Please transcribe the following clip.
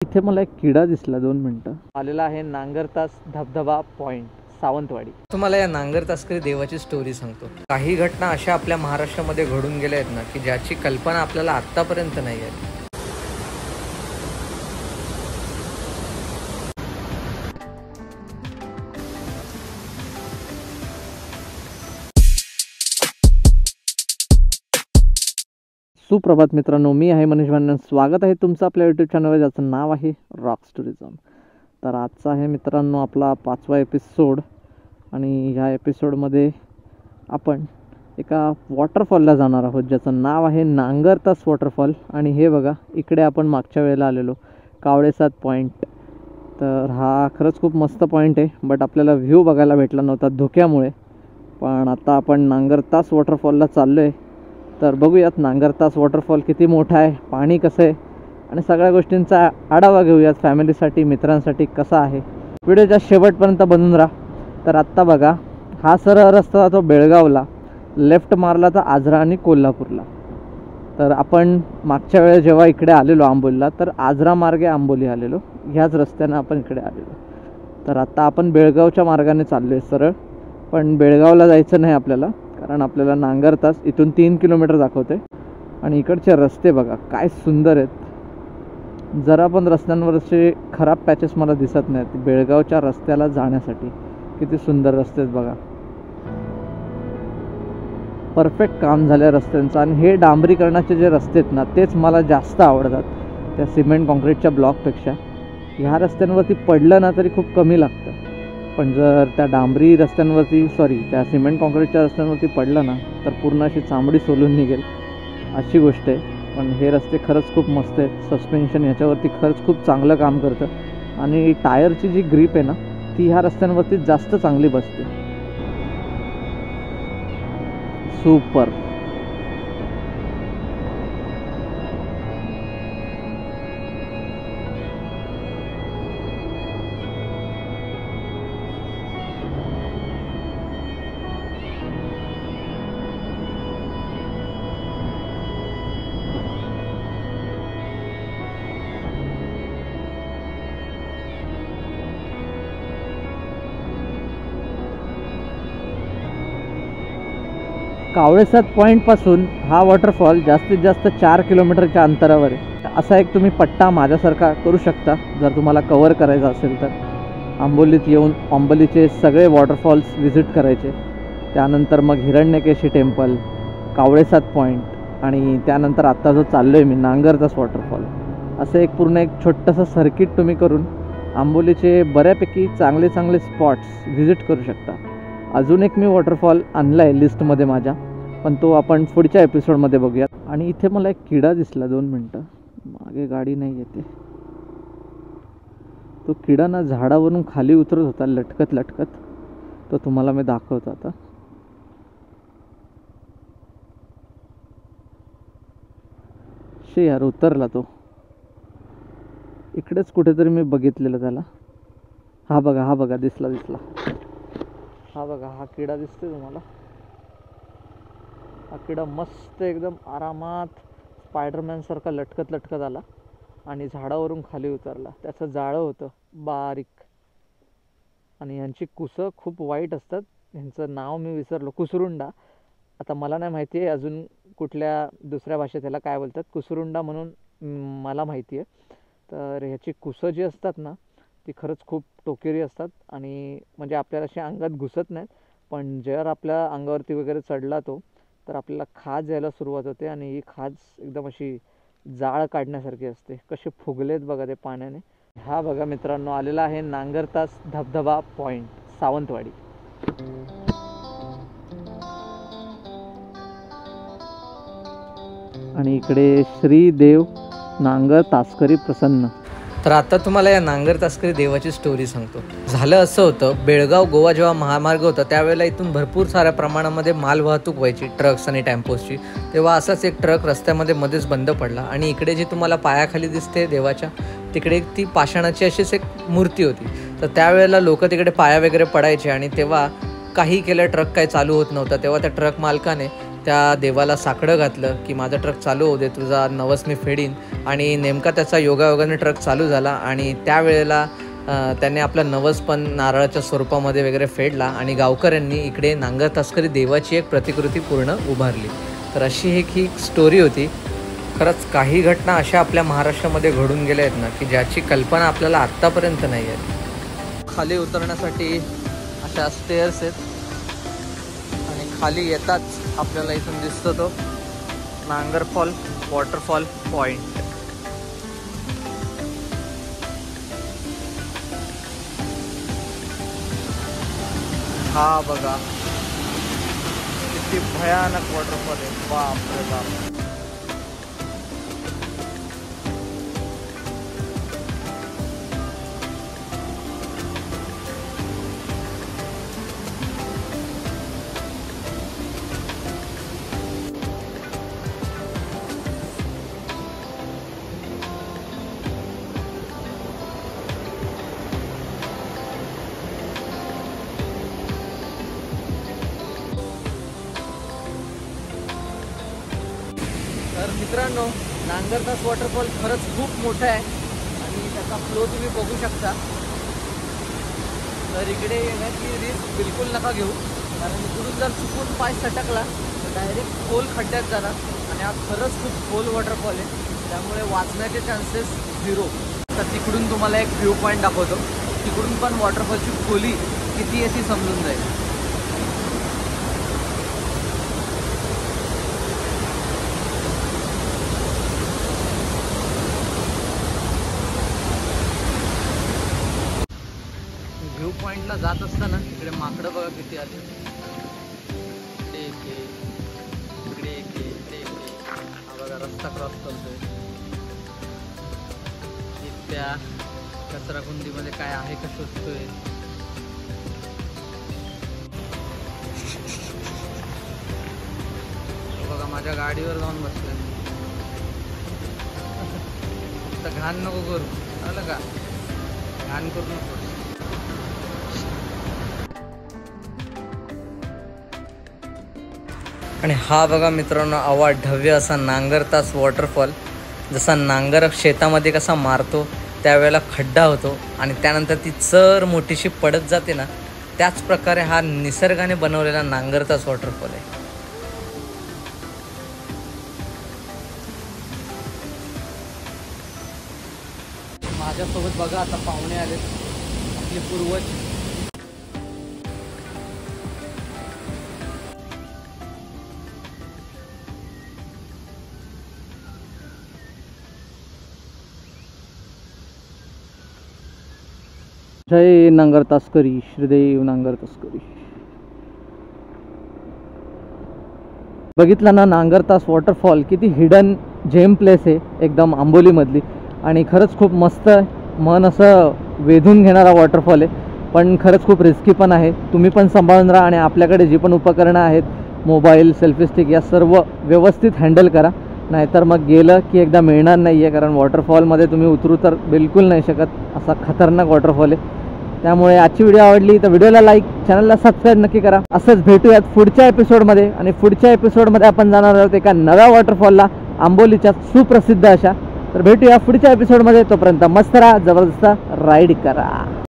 इथे मला एक किडा दिसला 2 मिनिटं आलेला आहे नांगरतास धबधबा पॉइंट सावंतवाडी। तुम्हाला या नांगरतासकरी देवाची स्टोरी सांगतो। काही घटना अशा आपल्या महाराष्ट्रामध्ये घडून गेल्या आहेत ना की ज्याची कल्पना आपल्याला आत्तापर्यंत नाही आहे। सुप्रभात मित्रांनो, मी आहे मनीष भांडण। स्वागत आहे तुमचं आपल्या यूट्यूब चॅनलवर ज्याचं नाव आहे रॉक्स टुरिझम। तर आजचा आहे मित्रांनो आपला 5वा एपिसोड आणि ह्या एपिसोडमध्ये आपण एका वॉटरफॉलला जाणार आहोत ज्याचं नाव आहे नांगरतास वॉटरफॉल। आणि हे बघा, इकडे आपण मागच्या वेळेला आलेलो कावळेसाद पॉईंट। तर हा खरंच खूप मस्त पॉईंट आहे, बट आपल्याला व्ह्यू बघायला भेटला नव्हता धुक्यामुळे। पण आता आपण नांगरतास वॉटरफॉलला चाललो आहे, तर बघूयात नांगरतास वॉटरफॉल किती मोठा आहे, पाणी कसं आहे आणि सगळ्या गोष्टींचा आढावा घेऊयात। फॅमिलीसाठी, मित्रांसाठी कसा आहे। व्हिडिओच्या शेवटपर्यंत बनून राहा। तर आत्ता बघा, हा सरळ रस्ता जातो बेळगावला, लेफ्ट मारला तर आजरा आणि कोल्हापूरला। तर आपण मागच्या वेळेस जेव्हा इकडे आलेलो आंबोलीला, तर आजरा मार्गे आंबोली आलेलो, ह्याच रस्त्यानं आपण इकडे आलेलो। तर आता आपण बेळगावच्या मार्गाने चाललो आहे सरळ, पण बेळगावला जायचं नाही आपल्याला, कारण आपल्याला नांगरतास इथून 3 किलोमीटर दाखवते। आणि इकडचे रस्ते बघा काय सुंदर आहेत, जरा पण रस्त्यांवरचे खराब पॅचेस मला दिसत नाहीत। बेळगावच्या रस्त्याला जाण्यासाठी किती सुंदर रस्ते आहेत बघा, परफेक्ट काम झालं रस्त्यांचं। आणि हे डांबरीकरणाचे जे रस्ते आहेत ना, तेच मला जास्त आवडतात त्या सिमेंट कॉन्क्रीटच्या ब्लॉकपेक्षा। ह्या रस्त्यांवरती पडलं ना तरी खूप कमी लागतं, पण जर त्या डांबरी रस्त्यांवरती त्या सिमेंट कॉन्क्रीटच्या रस्त्यांवरती पडलं ना तर पूर्ण अशी चामडी सोलून निघेल, अशी गोष्ट आहे। पण हे रस्ते खरंच खूप मस्त आहेत, सस्पेन्शन याच्यावरती खरंच खूप चांगलं काम करतं। आणि टायरची जी ग्रीप आहे ना, ती ह्या रस्त्यांवरती जास्त चांगली बसते। सुपर। कावळेसाद पॉईंटपासून हा वॉटरफॉल जास्तीत जास्त 4 किलोमीटरच्या अंतरावर आहे। असा एक तुम्ही पट्टा माझ्यासारखा करू शकता जर तुम्हाला कवर करायचं असेल तर। आंबोलीत येऊन आंबोलीचे सगळे वॉटरफॉल्स व्हिजिट करायचे, त्यानंतर मग हिरण्यकेशी टेम्पल, कावळेसाद पॉईंट आणि त्यानंतर आत्ता जो चाललो आहे मी नांगरतास वॉटरफॉल, असं एक पूर्ण एक छोटंसं सर्किट तुम्ही करून आंबोलीचे बऱ्यापैकी चांगले चांगले स्पॉट्स व्हिजिट करू शकता। अजून एक मी वॉटरफॉल आणला आहे लिस्टमध्ये माझ्या, पण तो आपण पुढच्या एपिसोडमध्ये बघूयात। आणि इथे मला एक किडा दिसला 2 मिनिटं, मागे गाडी नाही येते। तो किडा ना झाडावरून खाली उतरत होता लटकत लटकत, तो तुम्हाला मी दाखवतो आता। यार उतरला तो, इकडेच कुठेतरी मी बघितलेलं त्याला। हा बघा दिसला। हा बघा, हा किडा दिसतोय तुम्हाला? हा किडा मस्त एकदम आरामात स्पायडरमॅन सारखा लटकत लटकत आला आणि झाडावरून खाली उतरला। त्याचं जाळं होतं बारीक, आणि यांची कुसं खूप वाईट असतात। यांचं नाव मी विसरलो, कुसरुंडा। आता मला नाही माहिती आहे अजून कुठल्या दुसऱ्या भाषेत याला काय बोलतात, कुसरुंडा म्हणून मला माहिती आहे। तर ह्याची कुसं जी असतात ना, ती खरंच खूप टोकेरी असतात आणि म्हणजे आपल्याला अशी अंगात घुसत नाहीत, पण जर आपल्या अंगावरती वगैरे चढला तो, तर आपल्याला खाज यायला सुरुवात होते। आणि ही खाज एकदम अशी जाळ काढण्यासारखी असते। कसे फुगलेत बघा ते पाण्याने। हा बघा मित्रांनो, आलेला आहे नांगरतास धबधबा पॉईंट सावंतवाडी। आणि इकडे श्री देव नांगर तासकरी प्रसन्न। तर आता तुम्हाला या नांगरतासकरी देवाची स्टोरी सांगतो। झालं असं होतं, बेळगाव गोवा जेव्हा महामार्ग होता त्यावेळेला इथून भरपूर साऱ्या प्रमाणामध्ये माल वाहतूक व्हायची, ट्रक्स आणि टेम्पोजची। तेव्हा असाच एक ट्रक रस्त्यामध्ये मध्येच बंद पडला आणि इकडे जी तुम्हाला पायाखाली दिसते देवाच्या, तिकडे ती पाषाणाची अशीच एक मूर्ती होती। तर त्यावेळेला लोक तिकडे पाया वगैरे पडायचे आणि तेव्हा काही केलं ट्रक काही चालू होत नव्हता। तेव्हा त्या ट्रक मालकाने त्या देवाला साकडं घातलं की माझा ट्रक चालू होऊ दे, तुझा नवस मी फेडीन. आणि नेमका त्याचा योगायोगाने ट्रक चालू झाला आणि त्यावेळेला त्याने आपला नवस पण नारळाच्या स्वरूपामध्ये वगैरे फेडला आणि गावकऱ्यांनी इकडे नांगर तस्करी देवाची एक प्रतिकृती पूर्ण उभारली. तर अशी एक ही स्टोरी होती. खरंच काही घटना अशा आपल्या महाराष्ट्रामध्ये घडून गेल्या आहेत ना की ज्याची कल्पना आपल्याला आत्तापर्यंत नाही आहे. खाली उतरण्यासाठी अशा स्टेअर्स आहेत आणि खाली येताच आपल्याला इथून दिसतो तो नांगरफॉल वॉटरफॉल पॉइंट. हा बघा किती भयानक वॉटरफॉल आहे. बाप रे बाप. तर मित्रांनो, नांगरतास वॉटरफॉल खरंच खूप मोठा आहे आणि त्याचा फ्लो तुम्ही बघू शकता. तर इकडे येण्याची रिस्क बिलकुल नका घेऊ, कारण इकडून जर चुकून पाय सटकला तर डायरेक्ट खोल खड्ड्यात जाणार आणि हा खरंच खूप खोल वॉटरफॉल आहे, त्यामुळे वाचण्याचे चान्सेस 0. तर तिकडून तुम्हाला एक व्ह्यू पॉईंट दाखवतो. तिकडून पण वॉटरफॉलची खोली किती आहे ती समजून जाईल. व्ह्यू पॉइंटला जात असताना इकडे माकडं बघा किती आले. इकडे हा बघा रस्ता क्रॉस करतोय. त्या कचराकुंडीमध्ये काय आहे का शोधतोय. बघा माझ्या गाडीवर जाऊन बसलोय. फक्त घाण नको करू, कळलं का? घाण करू नको. आणि हा बघा मित्रांनो अवाढव्य असा नांगरतास वॉटरफॉल. जसा नांगर शेतामध्ये कसा मारतो त्यावेळेला खड्डा होतो आणि त्यानंतर ती चर मोठीशी पडत जाते ना, त्याच प्रकारे हा निसर्गाने बनवलेला नांगरतास वॉटरफॉल आहे. माझ्यासोबत बघा आता पाहुणे आलेत, आपले पूर्वज. जय नांगर तस्करी, श्रीदेव नांगर तस्करी. बघितलं ना नांगरतास वॉटरफॉल किती हिडन जेम प्लेस आहे एकदम आंबोलीमधली. आणि खरंच खूप मस्त मन असं वेधून घेणारा वॉटरफॉल आहे, पण खरंच खूप रिस्की पण आहे. तुम्ही पण सांभाळून राहा आणि आपल्याकडे जी पण उपकरणं आहेत, मोबाईल, सेल्फी स्टिक, या सर्व व्यवस्थित हँडल करा, नाहीतर मग गेलं की एकदा मिळणार नाही आहे. कारण वॉटरफॉलमध्ये तुम्ही उतरू तर बिलकुल नाही शकत, असा खतरनाक वॉटरफॉल आहे. त्यामुळे आजची व्हिडिओ आवडली तर व्हिडिओला लाईक, चॅनलला सबस्क्राईब नक्की करा. असंच भेटूयात पुढच्या एपिसोडमध्ये. आणि पुढच्या एपिसोडमध्ये आपण जाणार आहोत एका नव्या वॉटरफॉलला, आंबोलीच्या सुप्रसिद्ध अशा. तर भेटूया पुढच्या एपिसोडमध्ये. तोपर्यंत मस्त राहा, जबरदस्त राईड करा.